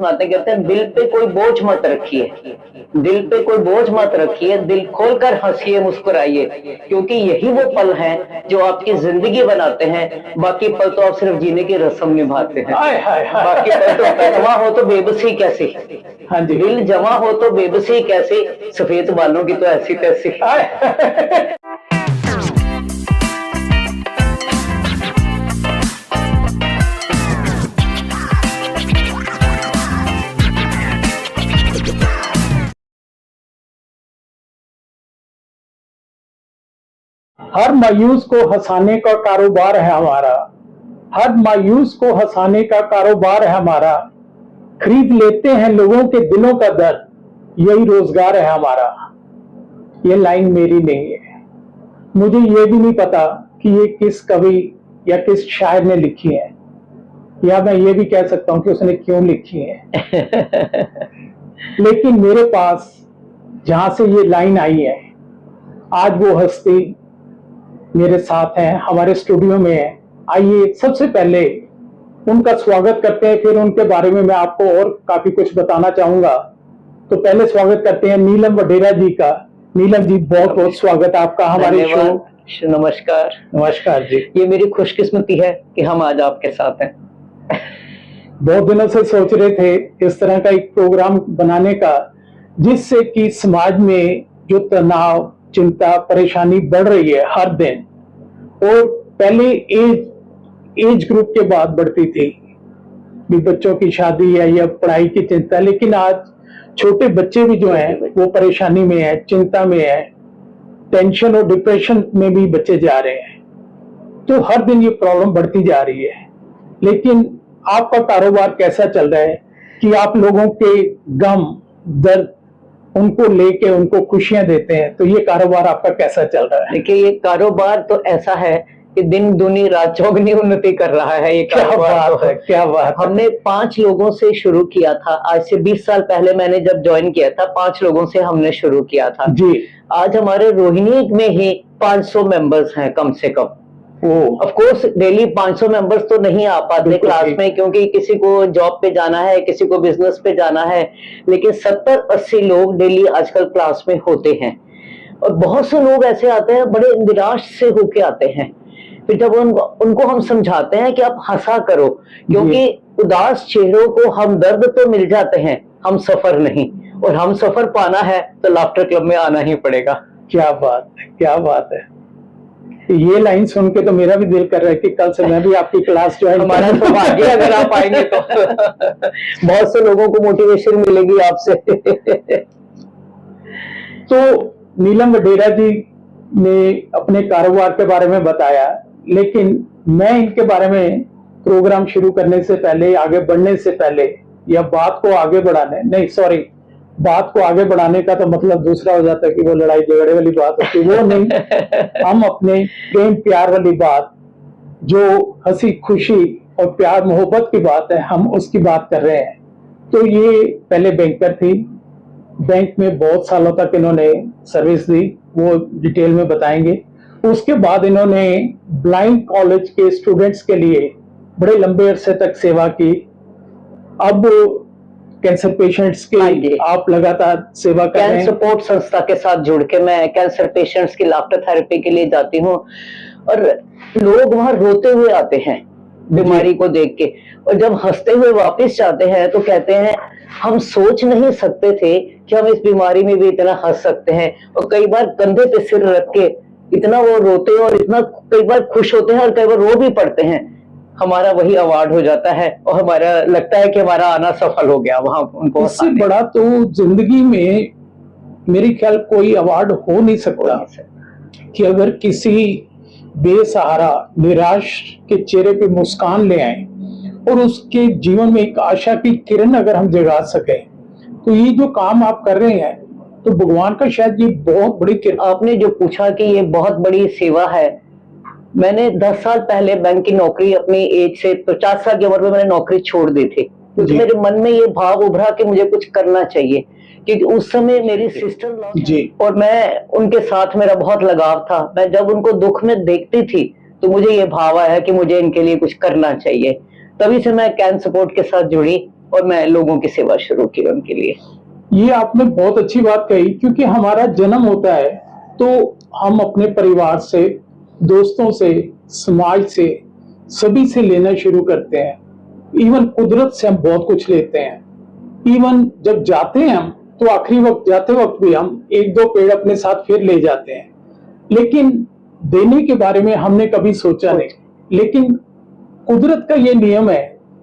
बातें कहते हैं, दिल पे कोई बोझ मत रखिए, दिल पे कोई बोझ मत रखिए, दिल खोलकर हंसिए, मुस्कुराइए, क्योंकि यही वो पल हैं जो आपकी जिंदगी बनाते हैं। बाकी पल तो आप सिर्फ जीने की रस्म निभाते हैं। बाकी पल तो जमा हो तो बेबसी कैसी, हाँ जी, दिल जमा हो तो बेबसी कैसी, सफेद बालों की तो ऐसी तैसी। हर मायूस को हंसाने का कारोबार है हमारा, हर मायूस को हंसाने का कारोबार है हमारा, खरीद लेते हैं लोगों के दिलों का दर्द, यही रोजगार है हमारा। ये लाइन मेरी नहीं है, मुझे ये भी नहीं पता कि ये किस कवि या किस शायर ने लिखी है, या मैं ये भी कह सकता हूं कि उसने क्यों लिखी है। लेकिन मेरे पास जहां से ये लाइन आई है, आज वो हस्ती मेरे साथ हैं, हमारे स्टूडियो में है। आइए सबसे पहले उनका स्वागत करते हैं, फिर उनके बारे में मैं आपको और काफी कुछ बताना चाहूंगा। तो पहले स्वागत करते हैं नीलम वडेरा जी का। नीलम जी, बहुत बहुत स्वागत आपका हमारे शो। नमस्कार। नमस्कार जी। ये मेरी खुशकिस्मती है कि हम आज आपके साथ हैं। बहुत दिनों से सोच रहे थे इस तरह का एक प्रोग्राम बनाने का, जिससे कि समाज में जो तनाव, चिंता, परेशानी बढ़ रही है हर दिन, और पहले एज ग्रुप के बाद बढ़ती थी भी बच्चों की शादी है या पढ़ाई की चिंता, लेकिन आज छोटे बच्चे भी जो हैं वो परेशानी में है, चिंता में है, टेंशन और डिप्रेशन में भी बच्चे जा रहे हैं। तो हर दिन ये प्रॉब्लम बढ़ती जा रही है। लेकिन आपका कारोबार कैसा चल रहा है कि आप लोगों के गम, दर्द, उनको लेके उनको खुशियां देते हैं? तो ये कारोबार आपका कैसा चल रहा है? देखिए, ये कारोबार तो ऐसा है कि दिन दूनी रात चौगनी उन्नति कर रहा है। ये कारोबार तो है, क्या बात। हमने 5 लोगों से शुरू किया था। आज से 20 साल पहले मैंने जब ज्वाइन किया था, 5 लोगों से हमने शुरू किया था जी। आज हमारे रोहिणी में ही 500 मेंबर्स हैं कम से कम। ऑफ कोर्स डेली 500 मेंबर्स तो नहीं आ पाते क्लास में, क्योंकि किसी को जॉब पे जाना है, किसी को बिजनेस पे जाना है, लेकिन 70-80 लोग डेली आजकल क्लास में होते हैं। और बहुत से लोग ऐसे आते हैं, बड़े निराश से होके आते हैं। फिर जब उनको हम समझाते हैं कि आप हंसा करो, क्योंकि उदास चेहरों को हमदर्द तो मिल जाते हैं, हम सफर नहीं, और हम सफर पाना है तो लाफ्टर क्लब में आना ही पड़ेगा। क्या बात है, क्या बात है। ये लाइन सुन के तो मेरा भी दिल कर रहा है कि कल से मैं भी आपकी क्लास ज्वाइन। हमारा सौभाग्य अगर आप आएंगे तो बहुत से लोगों को मोटिवेशन मिलेगी आपसे। तो नीलम वडेरा जी ने अपने कारोबार के बारे में बताया, लेकिन मैं इनके बारे में प्रोग्राम शुरू करने से पहले, आगे बढ़ने से पहले, या बात को आगे बढ़ाने, नहीं सॉरी, बात को आगे बढ़ाने का तो मतलब दूसरा हो जाता है कि वो लड़ाई झगड़े वाली बात होती है, वो नहीं। हम अपने प्रेम प्यार वाली बात, जो हंसी खुशी और प्यार मोहब्बत की बात है, हम उसकी बात कर रहे हैं। तो ये पहले बैंकर थी, बैंक में बहुत सालों तक इन्होंने सर्विस दी, वो डिटेल में बताएंगे। उसके बाद इन्होंने ब्लाइंड कॉलेज के स्टूडेंट्स के लिए बड़े लंबे अरसे तक सेवा की। अब कैंसर पेशेंट्स की आप लगातार सेवा कर रहे हैं। सपोर्ट संस्था के साथ जुड़ के मैं कैंसर पेशेंट्स की लाफ्टर थेरेपी के लिए जाती हूँ, और लोग वहां रोते हुए आते हैं बीमारी को देख के, और जब हंसते हुए वापस जाते हैं तो कहते हैं हम सोच नहीं सकते थे कि हम इस बीमारी में भी इतना हंस सकते हैं। और कई बार कंधे पे सिर रख के इतना वो रोते हैं, और इतना कई बार खुश होते हैं, और कई बार रो भी पड़ते हैं। हमारा वही अवार्ड हो जाता है, और हमारा लगता है कि हमारा आना सफल हो गया वहां उनको। इससे बड़ा तो जिंदगी में मेरी ख्याल कोई अवार्ड हो नहीं सकता कि अगर किसी बेसहारा निराश के चेहरे पे मुस्कान ले आए और उसके जीवन में एक आशा की किरण अगर हम जगा सके। तो ये जो काम आप कर रहे हैं, तो भगवान का शायद ये बहुत बड़ी किरण। आपने जो पूछा कि ये बहुत बड़ी सेवा है, मैंने 10 साल पहले बैंक की नौकरी, अपनी एज से 50 साल की उम्र में मैंने नौकरी छोड़ दी थी, क्योंकि मेरे मन में ये भाव उभरा कि मुझे कुछ करना चाहिए। क्योंकि उस समय मेरी सिस्टर जी, और मैं उनके साथ मेरा बहुत लगाव था। मैं जब उनको दुख में देखती थी तो मुझे ये भाव आया कि मुझे इनके लिए कुछ करना चाहिए। तभी से मैं कैन सपोर्ट के साथ जुड़ी, और मैं लोगों की सेवा शुरू की उनके लिए। ये आपने बहुत अच्छी बात कही, क्योंकि हमारा जन्म होता है तो हम अपने परिवार से, दोस्तों से, समाज से, सभी से लेना शुरू करते हैं। इवन कुदरत से हम बहुत कुछ लेते हैं। इवन जब जाते हैं हम, तो आखिरी वक्त जाते वक्त भी हम एक दो पेड़ अपने साथ फिर ले जाते हैं, लेकिन देने के बारे में हमने कभी सोचा नहीं। लेकिन कुदरत का ये नियम है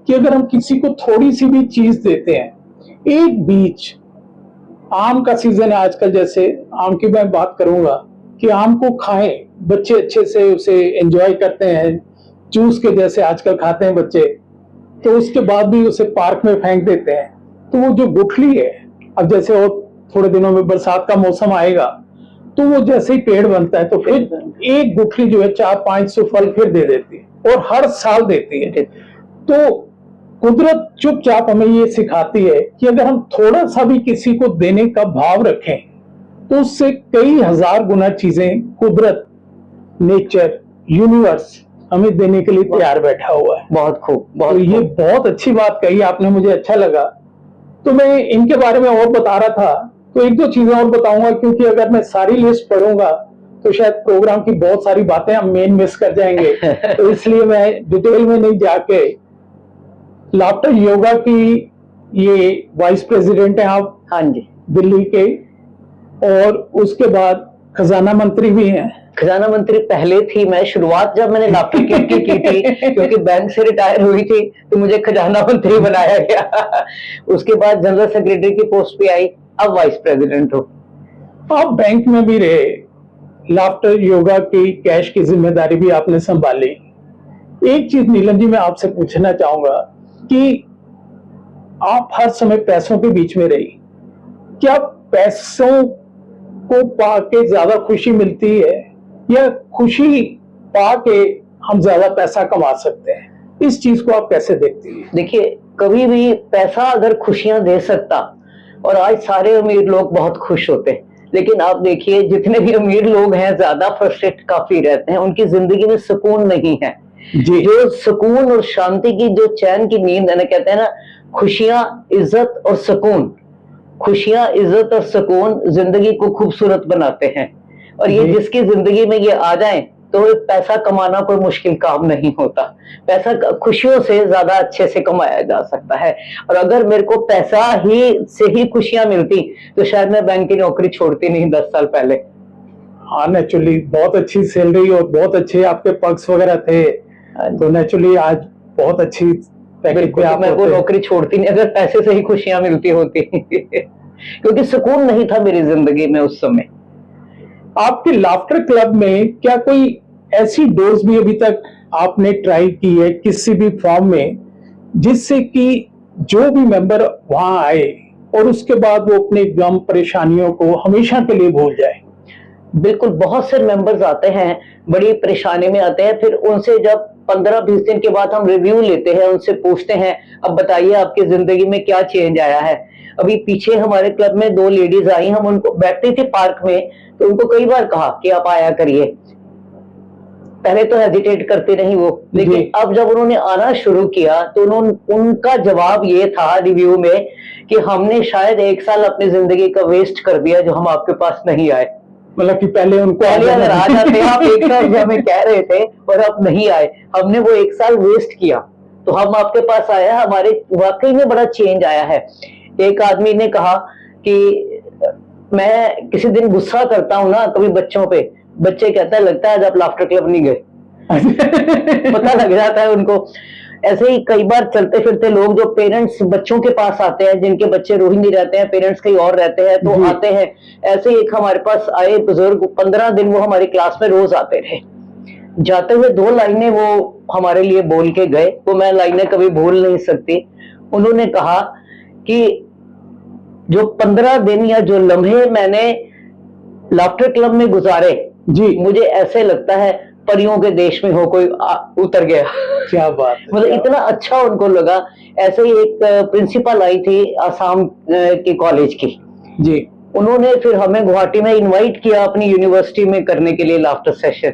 कि अगर हम किसी को थोड़ी सी भी चीज देते हैं, एक बीज, आम का सीजन है आजकल, जैसे आम की मैं बात करूंगा कि आम को खाएं, बच्चे अच्छे से उसे एंजॉय करते हैं, जूस के जैसे आजकल खाते हैं बच्चे, तो उसके बाद भी उसे पार्क में फेंक देते हैं। तो वो जो गुठली है, अब जैसे और थोड़े दिनों में बरसात का मौसम आएगा, तो वो जैसे ही पेड़ बनता है तो फिर एक गुठली जो है 400-500 फल फिर दे देती है, और हर साल देती है। तो कुदरत चुपचाप हमें ये सिखाती है कि अगर हम थोड़ा सा भी किसी को देने का भाव रखें, तो उससे कई हजार गुना चीजें कुदरत, नेचर, यूनिवर्स हमें देने के लिए तैयार बैठा हुआ है। बहुत खूब, बहुत तो ये बहुत अच्छी बात कही आपने, मुझे अच्छा लगा। तो मैं इनके बारे में और बता रहा था, तो एक दो चीजें और बताऊंगा, क्योंकि अगर मैं सारी लिस्ट पढ़ूंगा तो शायद प्रोग्राम की बहुत सारी बातें हम मेन मिस कर जाएंगे। तो इसलिए मैं डिटेल में नहीं जाके, लाफ्टर योगा की ये वाइस प्रेसिडेंट हैं आप, हाँ जी, दिल्ली के, और उसके बाद खजाना मंत्री भी हैं। खजाना मंत्री पहले थी, मैं शुरुआत जब मैंने लाफ्टर क्लब की थी, क्योंकि बैंक से रिटायर हुई थी तो मुझे खजाना मंत्री बनाया गया। उसके बाद जनरल सेक्रेटरी की पोस्ट पे आई, अब वाइस प्रेसिडेंट हो। आप बैंक में भी रहे, लाफ्टर योगा की कैश की जिम्मेदारी भी आपने संभाली। एक चीज नीलम जी मैं आपसे पूछना चाहूंगा कि आप हर समय पैसों के बीच में रही, क्या पैसों को पाके ज्यादा खुशी मिलती है, या खुशी पाके हम ज्यादा पैसा कमा सकते हैं? इस चीज को आप कैसे देखती हैं? देखिए, कभी भी पैसा अगर खुशियां दे सकता, और आज सारे अमीर लोग बहुत खुश होते हैं, लेकिन आप देखिए जितने भी अमीर लोग हैं ज्यादा फ्रस्ट्रेट काफी रहते हैं, उनकी जिंदगी में सुकून नहीं है। जी। जो सुकून और शांति की, जो चैन की नींद है ना, कहते हैं ना, खुशियां, इज्जत और सुकून, खुशियां, इज्जत और सुकून जिंदगी को खूबसूरत बनाते हैं। और ये जिसकी जिंदगी में ये आ जाए तो पैसा कमाना कोई मुश्किल काम नहीं होता। पैसा खुशियों से ज्यादा अच्छे से कमाया जा सकता है। और अगर मेरे को पैसा ही से ही खुशियां मिलती तो शायद मैं बैंक की नौकरी छोड़ती नहीं 10 साल पहले। हाँ, नेचुरली बहुत अच्छी सैलरी और बहुत अच्छे आपके पर्क्स वगैरह थे, तो नेचुरली आज बहुत अच्छी पैकेज पे आप मैं वो नौकरी छोड़ती नहीं अगर पैसे से ही खुशियां मिलती होती। क्योंकि सुकून नहीं था मेरी जिंदगी में उस समय। आपके लाफ्टर क्लब में क्या कोई ऐसी डोज भी अभी तक आपने ट्राई की है किसी भी फॉर्म में, जिससे कि जो भी मेंबर वहां आए और उसके बाद वो अपने गम परेशानियों को हमेशा के लिए भूल जाए? बिल्कुल, बहुत से मेंबर्स आते हैं, बड़ी परेशानी में आते हैं, फिर उनसे जब 15-20 दिन के बाद हम रिव्यू लेते हैं, उनसे पूछते हैं अब बताइए आपकी जिंदगी में क्या चेंज आया है। अभी पीछे हमारे क्लब में 2 लेडीज आई, हम उनको, बैठती थी पार्क में, तो उनको कई बार कहा कि आप आया करिए। पहले तो हेजिटेट करते नहीं वो, लेकिन अब जब उन्होंने आना शुरू किया तो उनका जवाब ये था रिव्यू में कि हमने शायद 1 साल अपनी जिंदगी का वेस्ट कर दिया जो हम आपके पास नहीं आए। मतलब कि पहले अगर आ जाते आप 1 साल जो हमें कह रहे थे और अब नहीं आए, हमने वो 1 साल वेस्ट किया, तो हम आपके पास आए, हमारे वाकई में बड़ा चेंज आया है। एक आदमी ने कहा कि मैं किसी दिन गुस्सा करता हूं ना कभी बच्चों पे, बच्चे कहता है लगता है आज आप लाफ्टर क्लब नहीं गए। पता लग जाता है उनको। ऐसे ही कई बार चलते फिरते लोग जो पेरेंट्स बच्चों के पास आते हैं, जिनके बच्चे रोहिणी रहते हैं, पेरेंट्स कहीं और रहते हैं, तो आते हैं। ऐसे ही एक हमारे पास आए बुजुर्ग, 15 दिन वो हमारी क्लास में रोज आते रहे। जाते हुए 2 लाइनें वो हमारे लिए बोल के गए, वो मैं लाइनें कभी भूल नहीं सकती। उन्होंने कहा कि जो 15 दिन या जो लम्हे मैंने लाफ्टर क्लब में गुजारे, जी मुझे ऐसे लगता है परियों के देश में हो कोई उतर गया। क्या बात है, मतलब इतना अच्छा उनको लगा। ऐसे ही एक प्रिंसिपल आई थी आसाम के कॉलेज की, जी उन्होंने फिर हमें गुवाहाटी में इनवाइट किया अपनी यूनिवर्सिटी में करने के लिए लाफ्टर सेशन,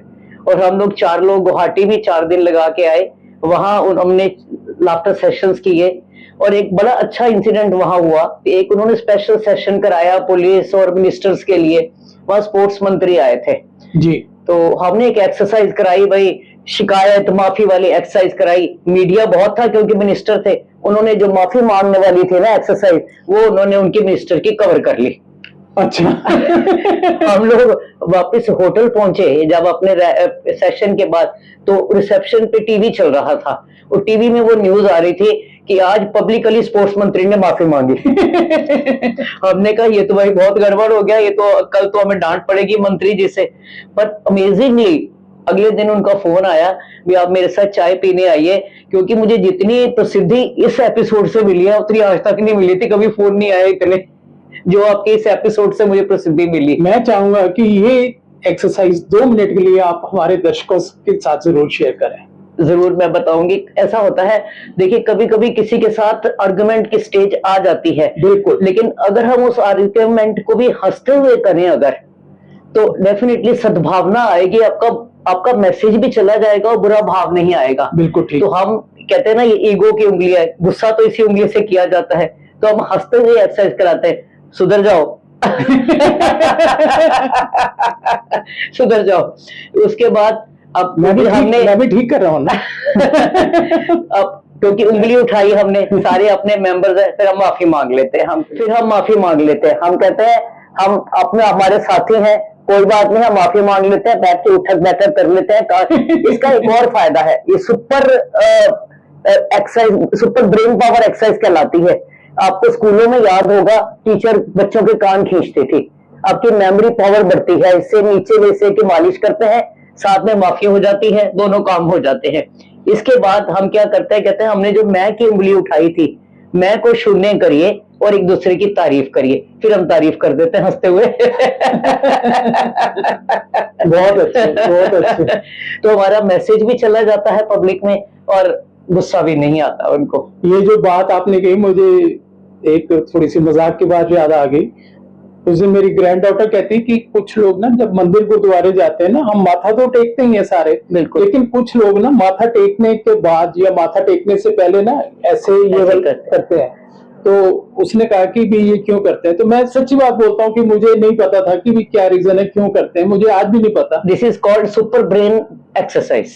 और हम लोग 4 लोग गुवाहाटी भी 4 दिन लगा के आए। वहां हमने लाफ्टर सेशंस किए। और एक बड़ा अच्छा इंसिडेंट वहां हुआ, एक उन्होंने स्पेशल सेशन कराया पुलिस और मिनिस्टर्स के लिए, वहां स्पोर्ट्स मंत्री आए थे जी। तो हमने एक एक्सरसाइज कराई भाई, शिकायत माफी वाली एक्सरसाइज कराई। मीडिया बहुत था क्योंकि मिनिस्टर थे, उन्होंने जो माफी मांगने वाली थी ना एक्सरसाइज, वो उन्होंने उनके मिनिस्टर की कवर कर ली। अच्छा। हम लोग वापस होटल पहुंचे जब अपने सेशन के बाद, तो रिसेप्शन पे टीवी चल रहा था और टीवी में वो न्यूज आ रही थी कि आज पब्लिकली स्पोर्ट्स मंत्री ने माफी मांगी। हमने कहा ये तो भाई बहुत गड़बड़ हो गया, ये तो कल तो हमें डांट पड़ेगी मंत्री जी से। बट अमेजिंगली अगले दिन उनका फोन आया भी आप मेरे साथ चाय पीने आइए, क्योंकि मुझे जितनी प्रसिद्धि इस एपिसोड से मिली है उतनी आज तक नहीं मिली थी, कभी फोन नहीं आया इतने जो आपके इस एपिसोड से मुझे प्रसिद्धि मिली। मैं चाहूंगा कि ये एक्सरसाइज 2 मिनट के लिए आप हमारे दर्शकों के साथ जरूर शेयर करें। जरूर मैं बताऊंगी। ऐसा होता है, देखिए कभी कभी किसी के साथ आर्गुमेंट की स्टेज आ जाती है, बिल्कुल, लेकिन अगर हम उस आर्गुमेंट को भी हंसते हुए करें अगर, तो डेफिनेटली सद्भावना आएगी, आपका मैसेज भी चला जाएगा और बुरा भाव नहीं आएगा। बिल्कुल ठीक। तो हम कहते हैं ना ये ईगो की उंगली है, गुस्सा तो इसी उंगली से किया जाता है, तो हम हंसते हुए एक्सरसाइज कराते हैं, सुधर जाओ। सुधर जाओ। उसके बाद अब मैं भी ठीक कर रहा हूँ ना। अब क्योंकि उंगली उठाई हमने, सारे अपने मेंबर्स हैं, फिर हम माफी मांग लेते हैं, हम माफी मांग लेते हैं, हम कहते हैं हम अपने हमारे साथी हैं, कोई बात नहीं, हम माफी मांग लेते हैं, बैठ के उठक बैठक कर लेते हैं। इसका एक और फायदा है, ये super exercise, super brain power exercise कहलाती है। आपको स्कूलों में याद होगा टीचर बच्चों के कान खींचते थे, आपकी मेमोरी पावर बढ़ती है इससे। नीचे में से की मालिश करते हैं, साथ में माफी हो जाती है, दोनों काम हो जाते हैं। इसके बाद हम क्या करते हैं, कहते हैं हमने जो मैं की उंगली उठाई थी, मैं को शून्य करिए और एक दूसरे की तारीफ करिए, फिर हम तारीफ कर देते हैं हंसते हुए। बहुत अच्छे, बहुत अच्छे। तो हमारा मैसेज भी चला जाता है पब्लिक में और गुस्सा भी नहीं आता उनको। ये जो बात आपने कही, मुझे एक थोड़ी सी मजाक की बात याद आ गई। उस दिन मेरी ग्रैंड डॉटर कहती कि कुछ लोग ना जब मंदिर गुरुद्वारे जाते हैं ना, हम माथा तो टेकते ही हैं सारे, बिल्कुल, लेकिन कुछ लोग ना माथा टेकने के बाद या माथा टेकने से पहले ना ऐसे ये करते हैं। तो उसने कहा कि भी ये क्यों करते हैं, तो मैं सच्ची बात बोलता हूँ कि मुझे नहीं पता था कि भी क्या रीजन है, क्यों करते हैं, मुझे आज भी नहीं पता। This is called super brain exercise.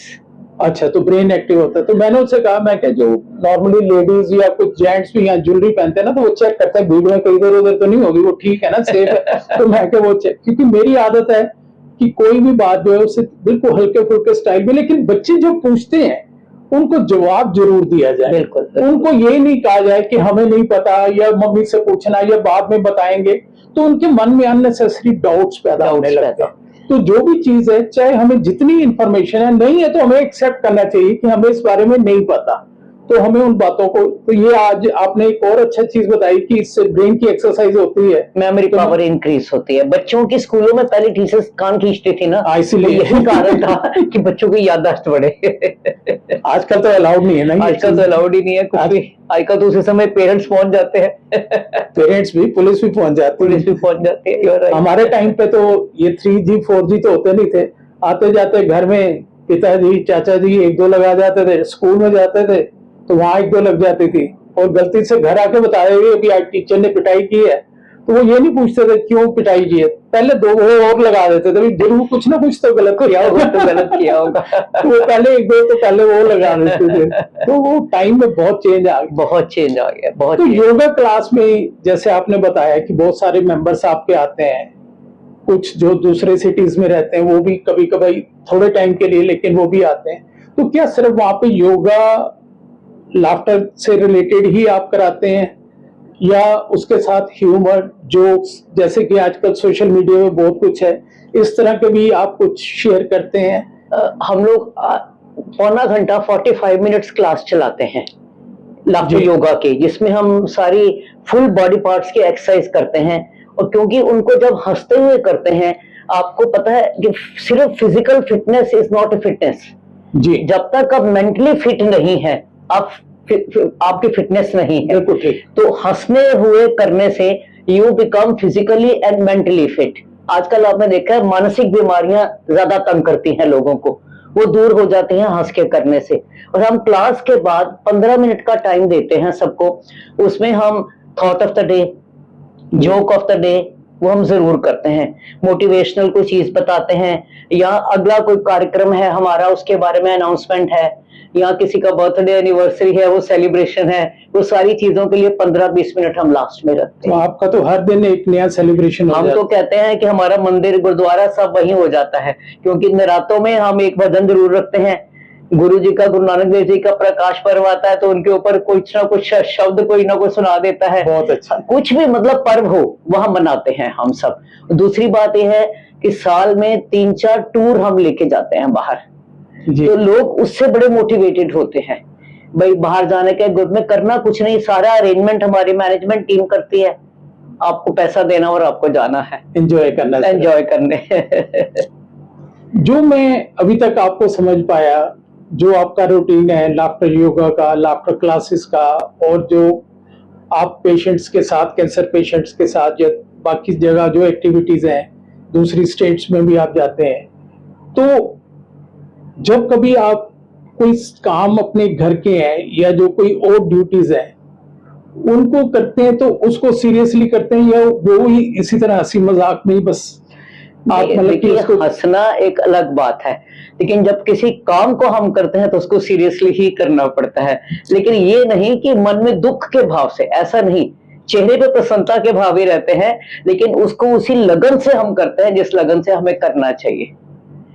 अच्छा, तो ब्रेन एक्टिव होता है। तो मैंने उससे कहा, मैं क्या जो नॉर्मली लेडीज या कुछ जेंट्स भी यहाँ ज्वेलरी पहनते हैं ना, तो वो चेक करते हैं भीड़ में कहीं इधर उधर तो नहीं होगी, वो ठीक है ना, सेफ है। तो मैं क्या वो चेक, क्योंकि मेरी आदत है कि कोई भी बात जो है उससे बिल्कुल हल्के फुल्के स्टाइल में, लेकिन बच्चे जो पूछते हैं उनको जवाब जरूर दिया जाए। बिल्कुल, उनको ये नहीं कहा जाए कि हमें नहीं पता या मम्मी से पूछना या बाद में बताएंगे, तो उनके मन में अननेसेसरी डाउट्स पैदा होने लगते हैं। तो जो भी चीज है, चाहे हमें जितनी इंफॉर्मेशन है नहीं है, तो हमें एक्सेप्ट करना चाहिए कि हमें इस बारे में नहीं पता, तो हमें उन बातों को, तो ये आज आपने एक और अच्छा चीज बताई कि इससे ब्रेन की एक्सरसाइज होती है, मेमोरी पावर इंक्रीज होती है। बच्चों की स्कूलों में पहले टीचर्स कान खींचती थी ना, इसीलिए यही कारण था कि बच्चों की याददाश्त बढ़े। आजकल तो अलाउड नहीं है ना, आजकल तो अलाउड ही नहीं है कुछ भी। आजकल तो उसी समय पेरेंट्स पहुंच जाते हैं। पेरेंट्स भी, पुलिस भी पहुंच जाती है, पुलिस भी पहुंच जाती है। हमारे टाइम पे तो ये 3G 4G तो होते नहीं थे, आते जाते घर में पिताजी चाचा जी 1-2 लगा जाते थे, स्कूल में जाते थे तो वहां 1-2 लग जाती थी, और गलती से घर आके बताया अभी आज टीचर ने पिटाई की है, तो वो ये नहीं पूछते थे क्यों पिटाई की है, पहले 2 और लगा देते थे, जरूर कुछ ना कुछ तो गलत किया होगा, तो गलत किया होगा। तो वो पहले 1-2 तो पहले वो लगा देते थे। तो वो टाइम में बहुत चेंज आ गया, बहुत चेंज आ गया, बहुत। तो योगा क्लास में जैसे आपने बताया कि बहुत सारे मेंबर्स आपके आते हैं, कुछ जो दूसरे सिटीज में रहते हैं वो भी कभी कभी थोड़े टाइम के लिए, लेकिन वो भी आते हैं। तो क्या सिर्फ वहां पे योगा लाफ्टर से रिलेटेड ही आप कराते हैं, या उसके साथ ह्यूमर जोक्स, जैसे कि आजकल सोशल मीडिया में बहुत कुछ है, इस तरह के भी आप कुछ शेयर करते हैं? हम लोग पौना घंटा 45 मिनट्स क्लास चलाते हैं लाफ्टर योगा के, जिसमें हम सारी फुल बॉडी पार्ट्स की एक्सरसाइज करते हैं। और क्योंकि उनको जब हंसते हुए करते हैं, आपको पता है कि सिर्फ physical fitness is not a fitness जी, जब तक आप मेंटली फिट नहीं है, आप आपकी फिटनेस नहीं है। तो हंसने हुए करने से you become physically and mentally fit. आजकल आपने देखा है मानसिक बीमारियां ज्यादा तंग करती हैं लोगों को, वो दूर हो जाती हैं हंस के करने से। और हम क्लास के बाद 15 मिनट का टाइम देते हैं सबको, उसमें हम thought of the day, joke of the day वो हम जरूर करते हैं, मोटिवेशनल कोई चीज बताते हैं, या अगला कोई कार्यक्रम है हमारा उसके बारे में अनाउंसमेंट है, या किसी का बर्थडे एनिवर्सरी है वो सेलिब्रेशन है, वो सारी चीजों के लिए 15-20 मिनट हम लास्ट में रखते तो हैं। आपका तो हर दिन एक नया सेलिब्रेशन हो हम जाता तो कहते हैं कि हमारा मंदिर गुरुद्वारा सब वहीं हो जाता है, क्योंकि नवरात्रों में हम एक भजन जरूर रखते हैं। गुरु जी का, गुरु नानक देव जी का प्रकाश पर्व आता है तो उनके ऊपर कुछ ना कुछ शब्द कोई ना कोई सुना देता है। बहुत अच्छा। कुछ भी मतलब पर्व हो वहां मनाते हैं हम सब। दूसरी बात यह है कि साल में 3-4 टूर हम लेके जाते हैं बाहर, जी। तो लोग उससे बड़े मोटिवेटेड होते हैं। भाई बाहर जाने के ग्रुप में करना कुछ नहीं, सारा अरेंजमेंट हमारी मैनेजमेंट टीम करती है, आपको पैसा देना और आपको जाना है, एंजॉय करना, एंजॉय करने। जो मैं अभी तक आपको समझ पाया, जो आपका रूटीन है लाफ्टर योगा का, लाफ्टर क्लासेस का, और जो आप पेशेंट्स के साथ, कैंसर पेशेंट्स के साथ या बाकी जगह जो एक्टिविटीज हैं, दूसरी स्टेट्स में भी आप जाते हैं, तो जब कभी आप कोई काम अपने घर के हैं या जो कोई और ड्यूटीज हैं उनको करते हैं, तो उसको सीरियसली करते हैं या वो ही इसी तरह हंसी मजाक में ही बस आप मतलब कि उसको? हंसना एक अलग बात है, लेकिन जब किसी काम को हम करते हैं तो उसको सीरियसली ही करना पड़ता है। लेकिन ये नहीं कि मन में दुख के भाव से, ऐसा नहीं, चेहरे पे प्रसन्नता के भाव ही रहते हैं, लेकिन उसको उसी लगन से हम करते हैं जिस लगन से हमें करना चाहिए।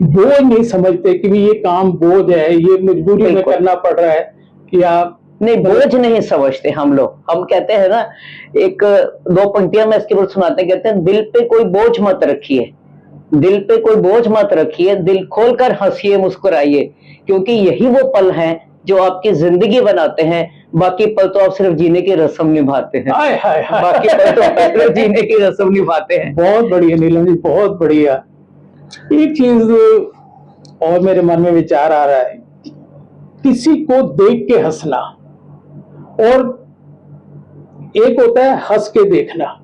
बोझ नहीं समझते कि भी ये काम बोझ है, ये मजबूरी में करना पड़ रहा है, या नहीं, बोझ नहीं समझते हम लोग। हम कहते हैं ना, एक 2 पंक्तियां मैं इसके ऊपर सुनाते हैं, कहते हैं दिल पे कोई बोझ मत रखिए, दिल पे कोई बोझ मत रखिए, दिल खोलकर हंसिए मुस्कुराइए, क्योंकि यही वो पल हैं जो आपकी जिंदगी बनाते हैं। बाकी पल तो आप सिर्फ जीने की रस्म निभाते हैं। हाय हाय हाय। बाकी पल तो आप सिर्फ जीने की रस्म निभाते हैं। बहुत बढ़िया नीलम जी, बहुत बढ़िया। एक चीज और मेरे मन में विचार आ रहा है, किसी को देख के हंसना और एक होता है हंस के देखना,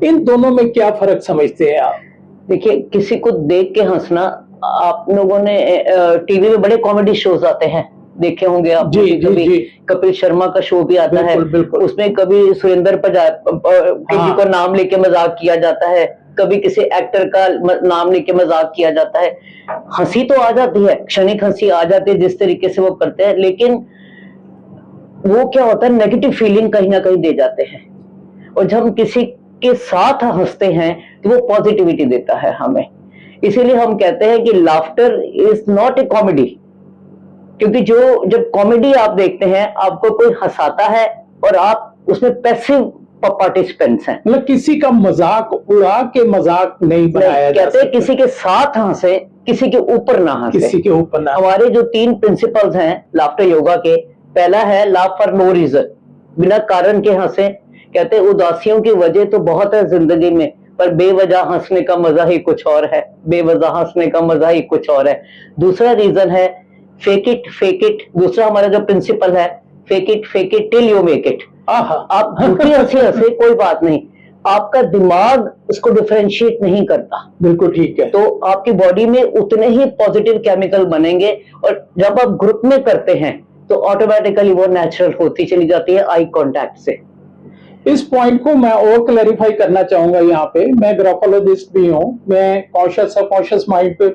इन दोनों में क्या फर्क समझते हैं आप? देखिए, किसी को देख के हंसना, आप लोगों ने टीवी में बड़े कॉमेडी शोज आते हैं, देखे होंगे आप। कभी कपिल शर्मा का शो भी आता है, उसमें कभी सुरेंद्र किसी को नाम लेके मजाक किया जाता है, कभी किसी एक्टर का नाम लेके मजाक किया जाता है। हंसी तो आ जाती है, क्षणिक हंसी आ जाती है जिस तरीके से वो करते हैं, लेकिन वो क्या होता है, नेगेटिव फीलिंग कहीं ना कहीं दे जाते हैं। और जब हम किसी के साथ हंसते हैं तो वो पॉजिटिविटी देता है हमें। इसीलिए हम कहते हैं कि laughter is not A comedy, क्योंकि जब कॉमेडी आप देखते हैं, आपको कोई हंसाता है और आप उसमें पैसिव पार्टिसिपेंट्स हैं, मतलब किसी का मजाक उड़ा के मजाक नहीं बनाया जाता। कहते हैं किसी के साथ हंसे, किसी के ऊपर ना हंसे, किसी के ऊपर ना। हमारे जो 3 प्रिंसिपल्स हैं लाफ्टर योगा के, पहला है लाफ फॉर नो रीजन, बिना कारण के हंसे। कहते हैं उदासियों की वजह तो बहुत है जिंदगी में, पर बेवजह हंसने का मजा ही कुछ और है, बेवजह हंसने का मजा ही कुछ और है। दूसरा रीजन है फेक इट, दूसरा हमारा जो प्रिंसिपल है fake it till you make it. आप झूठी हंसी हंसे कोई बात नहीं, आपका दिमाग उसको डिफरेंशिएट नहीं करता। बिल्कुल ठीक है। तो आपकी बॉडी में उतने ही पॉजिटिव केमिकल बनेंगे, और जब आप ग्रुप में करते हैं तो ऑटोमेटिकली वो नेचुरल होती चली जाती है आई कांटेक्ट से। इस पॉइंट को मैं और क्लैरिफाई करना चाहूंगा यहाँ पे। मैं ग्राफोलॉजिस्ट भी हूँ, मैं कॉन्शियस सबकॉन्शियस माइंड पे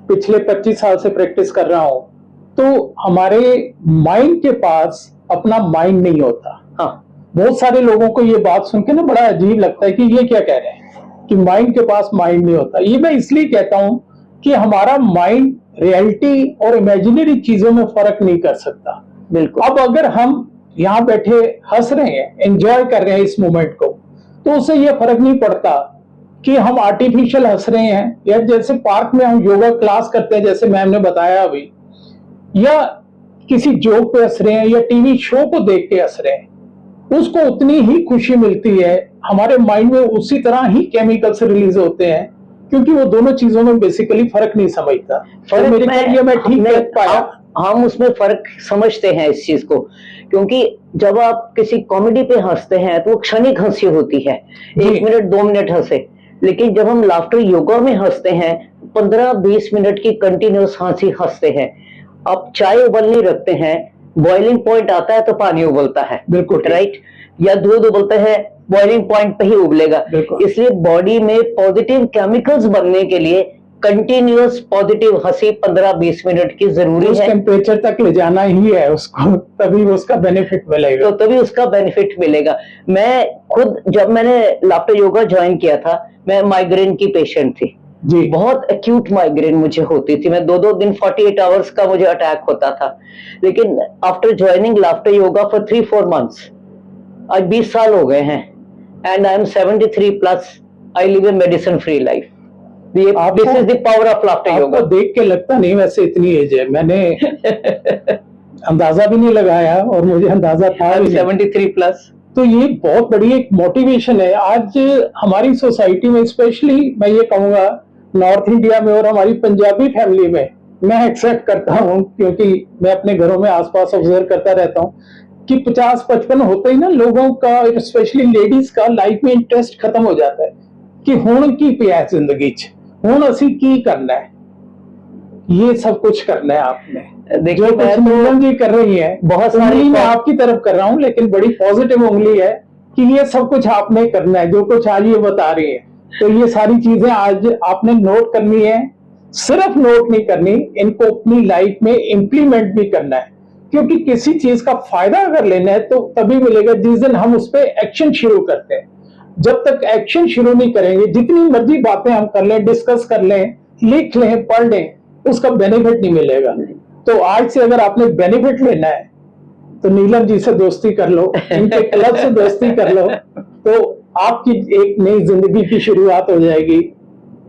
पिछले 25 साल से प्रैक्टिस कर रहा हूँ। तो हमारे माइंड के पास अपना माइंड नहीं होता। हाँ, बहुत सारे लोगों को ये बात सुन के ना बड़ा अजीब लगता है कि ये क्या कह रहे हैं कि माइंड के पास माइंड नहीं होता। ये मैं इसलिए कहता हूँ कि हमारा माइंड रियलिटी और इमेजिनरी चीजों में फर्क नहीं कर सकता। बिल्कुल। अब अगर हम यहाँ बैठे हंस रहे हैं, एंजॉय कर रहे हैं इस मोमेंट को, तो उससे ये फर्क नहीं पड़ता कि हम आर्टिफिशियल हंस रहे हैं, या जैसे पार्क में हम योगा क्लास करते हैं जैसे मैम ने बताया अभी, या किसी जोक पे हंस रहे हैं, या टीवी शो को देख के हंस रहे हैं, उसको उतनी ही खुशी मिलती है। हमारे माइंड में उसी तरह ही केमिकल्स रिलीज होते हैं, क्योंकि वो दोनों चीजों में बेसिकली फर्क नहीं समझता। तो मेरे ख्याल मैं ठीक कह पाया। हम उसमें फर्क समझते हैं इस चीज को, क्योंकि जब आप किसी कॉमेडी पे हंसते हैं तो वो क्षणिक हंसी होती है, 1 मिनट 2 मिनट हंसे, लेकिन जब हम लाफ्टर योगा में हंसते हैं 15-20 मिनट की कंटिन्यूस हंसी हंसते हैं। आप चाय उबलने रखते हैं, बॉइलिंग पॉइंट आता है तो पानी उबलता है, बिल्कुल राइट, या दूध उबलता है बॉइलिंग पॉइंट पे ही उबलेगा। इसलिए बॉडी में पॉजिटिव केमिकल्स बनने के लिए कंटिन्यूअस पॉजिटिव हंसी 15-20 मिनट की जरूरी उस है। टेम्परेचर तक ले जाना ही है उसको, तभी उसका बेनिफिट मिलेगा। तो तभी उसका बेनिफिट मिलेगा। मैं खुद जब मैंने लाफ्टर योगा ज्वाइन किया था, मैं माइग्रेन की पेशेंट थी जी। बहुत एक्यूट माइग्रेन मुझे होती थी, मैं 2-2 दिन 48 आवर्स का मुझे अटैक होता था। लेकिन after joining laughter yoga for 3-4 months, आज 20 साल हो गए हैं, and I am 73 plus, I live a medicine free life. This is the power of laughter yoga. आपको देख के लगता नहीं वैसे इतनी एज है, मैंने अंदाजा भी नहीं लगाया और मुझे अंदाजा था 73 प्लस। तो ये बहुत बड़ी एक मोटिवेशन है आज हमारी सोसाइटी में, स्पेशली मैं ये कहूँगा नॉर्थ इंडिया में और हमारी पंजाबी फैमिली में। मैं एक्सेप्ट करता हूँ क्योंकि मैं अपने घरों में आसपास ऑब्जर्व करता रहता हूँ कि 50-55 होते ही ना लोगों का, स्पेशली लेडीज का लाइफ में इंटरेस्ट खत्म हो जाता है कि हुण की पिया है जिंदगी च, हुण असी की करना है, ये सब कुछ करना है आपने। देखिए जो कुछ नीलम जी कर रही है, बहुत सारी मैं आपकी तरफ कर रहा हूँ, लेकिन बड़ी पॉजिटिव उंगली है कि ये सब कुछ आपने करना है, जो कुछ आज ये बता रही है। तो ये सारी चीजें आज आपने नोट करनी है, सिर्फ नोट नहीं करनी, इनको अपनी लाइफ में इंप्लीमेंट भी करना है, क्योंकि किसी चीज का फायदा अगर लेना है तो तभी मिलेगा जिस दिन हम उस पर एक्शन शुरू करते हैं। जब तक एक्शन शुरू नहीं करेंगे, जितनी मर्जी बातें हम कर लें, डिस्कस कर लें, लिख लें, पढ़ लें, उसका बेनिफिट नहीं मिलेगा। तो आज से अगर आपने बेनिफिट लेना है तो नीलम जी से दोस्ती कर लो, इनके क्लब से दोस्ती कर लो, तो आपकी एक नई जिंदगी की शुरुआत हो जाएगी,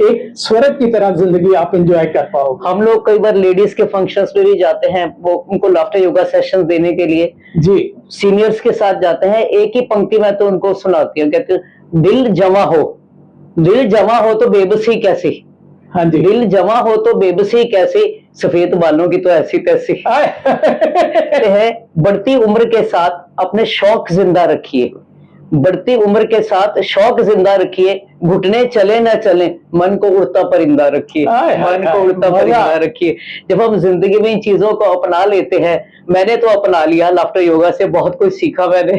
एक स्वर्ग की तरह जिंदगी आप एंजॉय कर पाओगे। हम लोग कई बार लेडीज के फंक्शंस में भी जाते हैं, वो उनको लाफ्टर योगा सेशन देने के लिए जी सीनियर्स के साथ जाते हैं। एक ही पंक्ति मैं तो उनको सुनाती हूँ, कहते हैं दिल जमा हो, दिल जमा हो तो बेबसी कैसी, हाँ जी, दिल जमा हो तो बेबसी कैसी, सफेद बालों की तो ऐसी तैसी है। बढ़ती उम्र के साथ अपने शौक जिंदा रखिए, बढ़ती उम्र के साथ शौक जिंदा रखिए, घुटने चले ना चले, मन को उड़ता परिंदा रखिए, मन को उड़ता परिंदा रखिए। जब हम जिंदगी में इन चीजों को अपना लेते हैं, मैंने तो अपना लिया, लाफ्टर योगा से बहुत कुछ सीखा मैंने।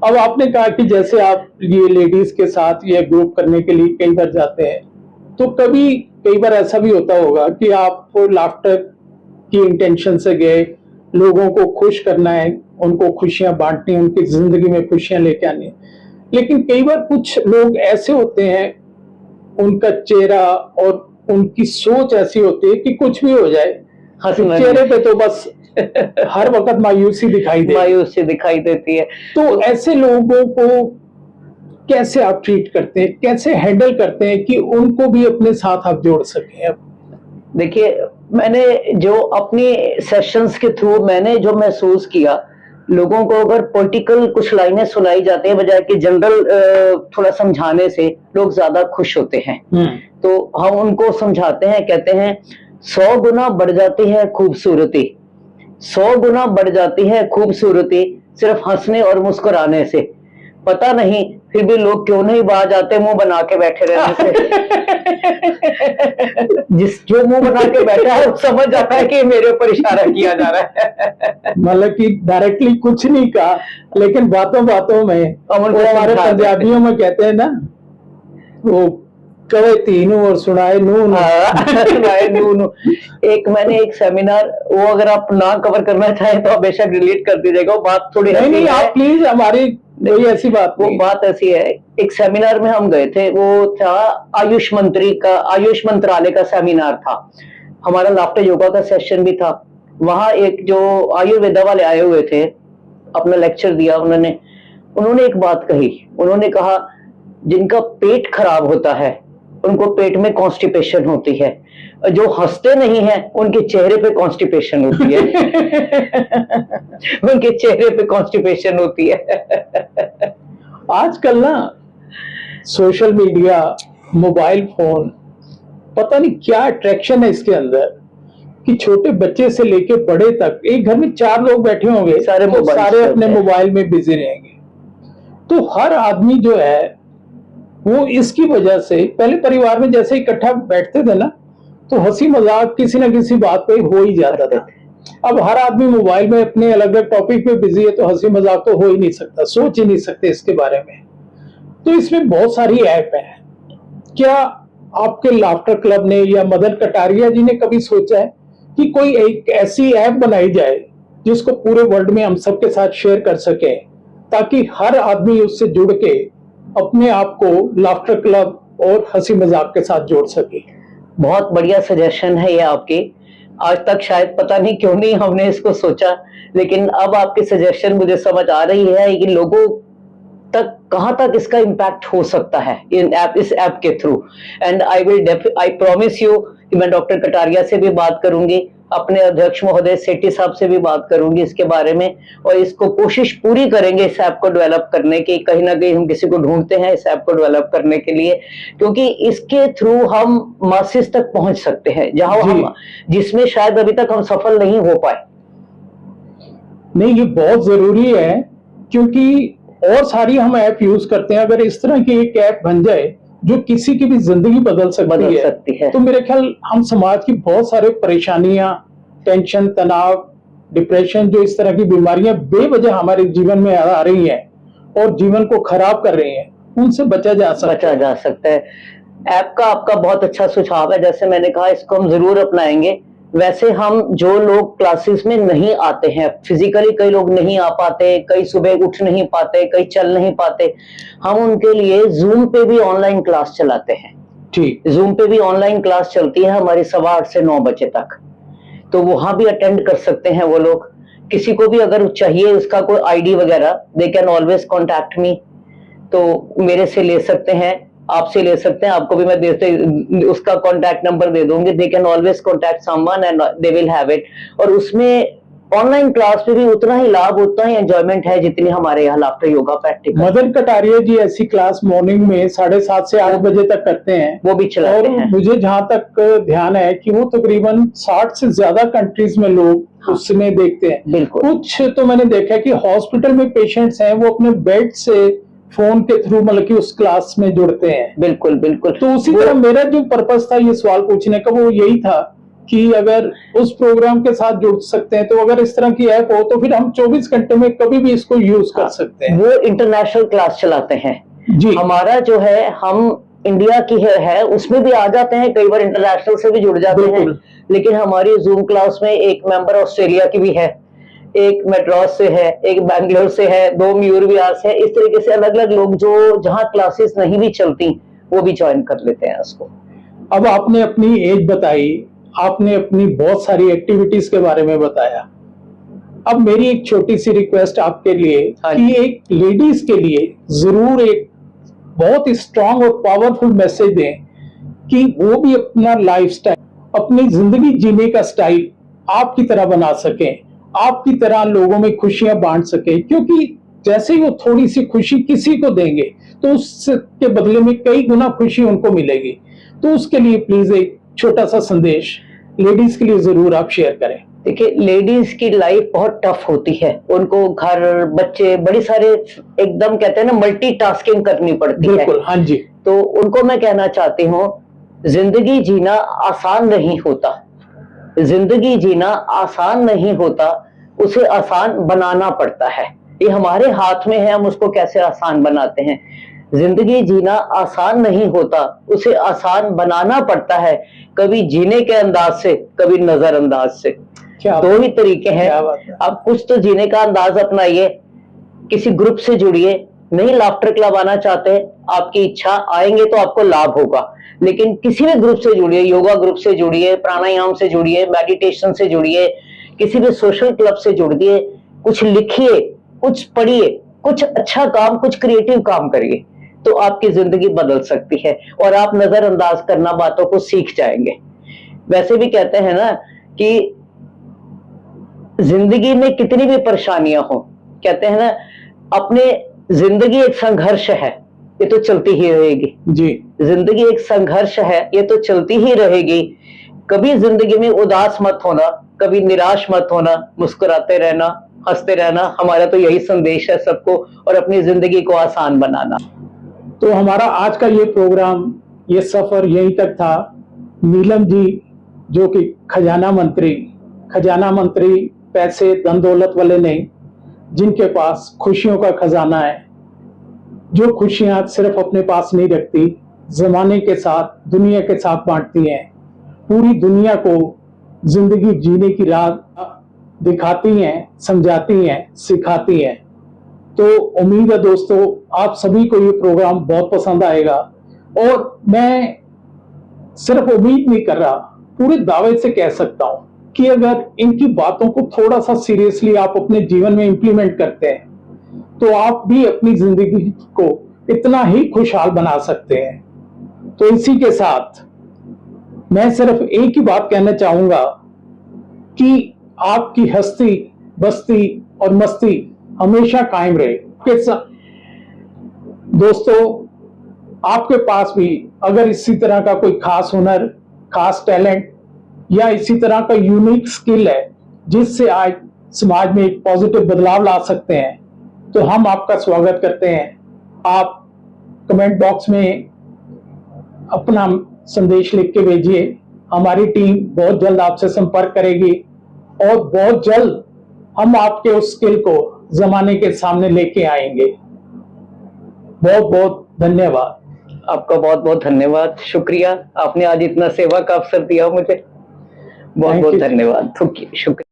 अब आपने कहा कि जैसे आप ये लेडीज के साथ ये ग्रुप करने के लिए कई बार जाते हैं, तो कई बार ऐसा भी होता होगा कि आप लाफ्टर की इंटेंशन से गए, लोगों को खुश करना है, उनको खुशियां बांटनी, उनकी जिंदगी में खुशियां लेके आनी है। लेकिन कई बार कुछ लोग ऐसे होते हैं, उनका चेहरा और उनकी सोच ऐसी होती है कि कुछ भी हो जाए, चेहरे पे तो बस हर वक्त मायूसी दिखाई देती है। तो ऐसे लोगों को कैसे आप ट्रीट करते हैं, कैसे हैंडल करते हैं कि उनको भी अपने साथ आप जोड़ सकें? देखिए, मैंने जो अपनी सेशंस के थ्रू मैंने जो महसूस किया, लोगों को अगर पॉलिटिकल कुछ लाइनें सुनाई जाती है बजाय कि जनरल थोड़ा समझाने से, लोग ज्यादा खुश होते हैं। तो हम उनको समझाते हैं, कहते हैं 100 गुना बढ़ जाती है खूबसूरती, 100 गुना बढ़ जाती है खूबसूरती सिर्फ हंसने और मुस्कुराने से। पता नहीं फिर भी लोग क्यों नहीं बाज आते मुंह बना के बैठे रहने से। जो मुंह बना के बैठा है वो समझ जाता है कि मेरे ऊपर इशारा किया जा रहा है। मतलब कि डायरेक्टली कुछ नहीं कहा, लेकिन बातों बातों में, हमारे पंजाबियों में कहते हैं ना, वो कवे तीनू और सुनाए नू, सुनाए नू। मैंने एक सेमिनार, वो अगर आप ना कवर करना चाहें तो आप बेशक डिलीट कर दीजिएगा, वो बात थोड़ी नहीं, आप प्लीज, हमारी कोई ऐसी बात वो बात ऐसी है। एक सेमिनार में हम गए थे, वो था आयुष मंत्रालय का सेमिनार था, हमारा लाफ्टर योगा का सेशन भी था। वहां एक जो आयुर्वेदा वाले आए हुए थे, अपना लेक्चर दिया उन्होंने एक बात कही, उन्होंने कहा जिनका पेट खराब होता है उनको पेट में कॉन्स्टिपेशन होती है, जो हंसते नहीं हैं उनके चेहरे पे कॉन्स्टिपेशन होती है। उनके चेहरे पे कॉन्स्टिपेशन होती है। आजकल ना सोशल मीडिया, मोबाइल फोन, पता नहीं क्या अट्रैक्शन है इसके अंदर कि छोटे बच्चे से लेके बड़े तक, एक घर में 4 लोग बैठे होंगे, सारे अपने मोबाइल में बिजी रहेंगे। तो हर आदमी जो है वो इसकी वजह से पहले परिवार में जैसे इकट्ठा बैठते थे ना, तो हंसी मजाक किसी ना किसी बात पे हो ही जाता था। अब हर आदमी मोबाइल में अपने अलग अलग टॉपिक पे बिजी है, तो हंसी मजाक तो हो ही नहीं सकता, सोच ही नहीं सकते इसके बारे में। तो इसमें बहुत सारी ऐप है। क्या आपके लाफ्टर क्लब ने या मदन कटारिया जी ने कभी सोचा है कि कोई एक ऐसी ऐप बनाई जाए जिसको पूरे वर्ल्ड में हम सबके साथ शेयर कर सके, ताकि हर आदमी उससे जुड़ के अपने आप को लाफ्टर क्लब और हंसी मजाक के साथ जोड़ सके? बहुत बढ़िया सजेशन है ये आपकी। आज तक शायद पता नहीं क्यों नहीं हमने इसको सोचा, लेकिन अब आपकी सजेशन मुझे समझ आ रही है कि लोगों तक कहां तक इसका इम्पैक्ट हो सकता है इस ऐप के through. And I promise you कि मैं डॉक्टर कटारिया से भी बात करूंगी, अपने अध्यक्ष महोदय सेठी साहब से भी बात करूंगी इसके बारे में, और इसको कोशिश पूरी करेंगे इस ऐप को डेवलप करने की। कहीं ना कहीं हम किसी को ढूंढते हैं इस ऐप को डेवलप करने के लिए, क्योंकि इसके थ्रू हम मासेस तक पहुंच सकते हैं, जहां हम जिसमें शायद अभी तक हम सफल नहीं हो पाए। नहीं, ये बहुत जरूरी है, क्योंकि और सारी हम ऐप यूज करते हैं, अगर इस तरह की एक ऐप बन जाए जो किसी की भी जिंदगी बदल सकती है, तो मेरे ख्याल हम समाज की बहुत सारे परेशानियां, टेंशन, तनाव, डिप्रेशन, जो इस तरह की बीमारियां बेवजह हमारे जीवन में आ रही हैं और जीवन को खराब कर रही हैं, उनसे बचा जा सकता है। ऐप का आपका बहुत अच्छा सुझाव है, जैसे मैंने कहा इसको हम जरूर अपनाएंगे। वैसे हम जो लोग क्लासेस में नहीं आते हैं फिजिकली, कई लोग नहीं आ पाते, कई सुबह उठ नहीं पाते, कई चल नहीं पाते, हम उनके लिए जूम पे भी ऑनलाइन क्लास चलाते हैं। ठीक, जूम पे भी ऑनलाइन क्लास चलती है हमारी 8:15 से 9 बजे तक, तो वहां भी अटेंड कर सकते हैं वो लोग। किसी को भी अगर चाहिए उसका कोई आईडी वगैरह, they can always contact me, तो मेरे से ले सकते हैं, आपसे ले सकते हैं, आपको भी मैं देते उसका कॉन्टैक्ट नंबर दे दूंगी। They can always contact someone and they will have it. और उसमें ऑनलाइन क्लास में भी उतना ही लाभ, उतना ही एंजॉयमेंट है जितनी हमारे यहाँ लाफ्टर योगा प्रैक्टिकल। मदन कटारिया जी ऐसी क्लास मॉर्निंग में 7:30 से 8 बजे तक करते हैं, वो भी चलाते हैं। मुझे जहां तक ध्यान है कि वो तकरीबन 60 से ज्यादा कंट्रीज में लोग उसमें देखते हैं। बिल्कुल। कुछ तो मैंने देखा है कि हॉस्पिटल में पेशेंट्स हैं, वो अपने बेड से फोन के थ्रू मतलब कि उस क्लास में जुड़ते हैं। बिल्कुल बिल्कुल। तो उसी तरह मेरा जो पर्पस था ये सवाल पूछने का, वो यही था कि अगर उस प्रोग्राम के साथ जुड़ सकते हैं, तो अगर इस तरह की ऐप हो तो फिर हम 24 घंटे में कभी भी इसको यूज कर सकते हैं। वो इंटरनेशनल क्लास चलाते हैं जी। हमारा जो है, हम इंडिया की है उसमें भी आ जाते हैं, कई बार इंटरनेशनल से भी जुड़ जाते हैं, लेकिन हमारी जूम क्लास में एक मेंबर ऑस्ट्रेलिया की भी है, एक मेड्रास से है, एक बैंगलोर से है, 2 मयूर विहार से है। इस तरीके से अलग अलग लोग जो जहां क्लासेस नहीं भी चलती वो भी ज्वाइन कर लेते हैं उसको। अब आपने अपनी एज बताई, आपने अपनी बहुत सारी एक्टिविटीज के बारे में बताया। अब मेरी एक छोटी सी रिक्वेस्ट आपके लिए कि एक लेडीज के लिए जरूर एक बहुत ही स्ट्रांग और पावरफुल मैसेज दें कि वो भी अपना लाइफस्टाइल, अपनी जिंदगी जीने का स्टाइल आपकी तरह बना सकें, आपकी तरह लोगों में खुशियां बांट सके, क्योंकि जैसे ही वो थोड़ी सी खुशी किसी को देंगे तो उसके बदले में कई गुना खुशी उनको मिलेगी। तो उसके लिए प्लीज एक छोटा सा संदेश लेडीज के लिए जरूर आप शेयर करें। देखिए, लेडीज की लाइफ बहुत टफ होती है, उनको घर, बच्चे, बड़ी सारे एकदम कहते हैं ना मल्टीटास्किंग करनी पड़ती है। बिल्कुल, हाँ जी। तो उनको मैं कहना चाहती हूँ, जिंदगी जीना आसान नहीं होता, जिंदगी जीना आसान नहीं होता, उसे आसान बनाना पड़ता है। ये हमारे हाथ में है, हम उसको कैसे आसान बनाते हैं। जिंदगी जीना आसान नहीं होता, उसे आसान बनाना पड़ता है, कभी जीने के अंदाज से, कभी नजरअंदाज से। दो ही तरीके हैं। आप कुछ तो जीने का अंदाज अपनाइए, किसी ग्रुप से जुड़िए। नहीं लाफ्टर क्लब आना चाहते, आपकी इच्छा, आएंगे तो आपको लाभ होगा, लेकिन किसी भी ग्रुप से जुड़िए, योगा ग्रुप से जुड़िए, प्राणायाम से जुड़िए, मेडिटेशन से जुड़िए, किसी भी सोशल क्लब से जुड़िए, कुछ लिखिए, कुछ पढ़िए, कुछ अच्छा काम, कुछ क्रिएटिव काम करिए, तो आपकी जिंदगी बदल सकती है और आप नजरअंदाज करना बातों को सीख जाएंगे। वैसे भी कहते हैं ना कि जिंदगी में कितनी भी परेशानियां हो, कहते हैं ना अपने जिंदगी एक संघर्ष है, ये तो चलती ही रहेगी जी। जिंदगी एक संघर्ष है, ये तो चलती ही रहेगी। कभी जिंदगी में उदास मत होना, कभी निराश मत होना, मुस्कुराते रहना, हंसते रहना। हमारा तो यही संदेश है सबको, और अपनी जिंदगी को आसान बनाना। तो हमारा आज का ये प्रोग्राम, ये सफर यहीं तक था। नीलम जी जो कि खजाना मंत्री पैसे धन दौलत वाले नहीं, जिनके पास खुशियों का खजाना है, जो खुशियां सिर्फ अपने पास नहीं रखती, जमाने के साथ दुनिया के साथ बांटती हैं, पूरी दुनिया को जिंदगी जीने की राह दिखाती हैं, समझाती हैं, सिखाती हैं। तो उम्मीद है दोस्तों आप सभी को ये प्रोग्राम बहुत पसंद आएगा, और मैं सिर्फ उम्मीद नहीं कर रहा, पूरे दावे से कह सकता हूं कि अगर इनकी बातों को थोड़ा सा सीरियसली आप अपने जीवन में इंप्लीमेंट करते हैं तो आप भी अपनी जिंदगी को इतना ही खुशहाल बना सकते हैं। तो इसी के साथ मैं सिर्फ एक ही बात कहना चाहूंगा कि आपकी हस्ती बस्ती और मस्ती हमेशा कायम रहे। दोस्तों आपके पास भी अगर इसी तरह का कोई खास हुनर, खास टैलेंट या इसी तरह का यूनिक स्किल है जिससे आज समाज में एक पॉजिटिव बदलाव ला सकते हैं, तो हम आपका स्वागत करते हैं। आप कमेंट बॉक्स में अपना संदेश लिख के भेजिए, हमारी टीम बहुत जल्द आपसे संपर्क करेगी और बहुत जल्द हम आपके उस स्किल को जमाने के सामने लेके आएंगे। बहुत बहुत धन्यवाद। आपका बहुत बहुत धन्यवाद, शुक्रिया। आपने आज इतना सेवा का अवसर दिया मुझे, बहुत बहुत धन्यवाद, शुक्रिया।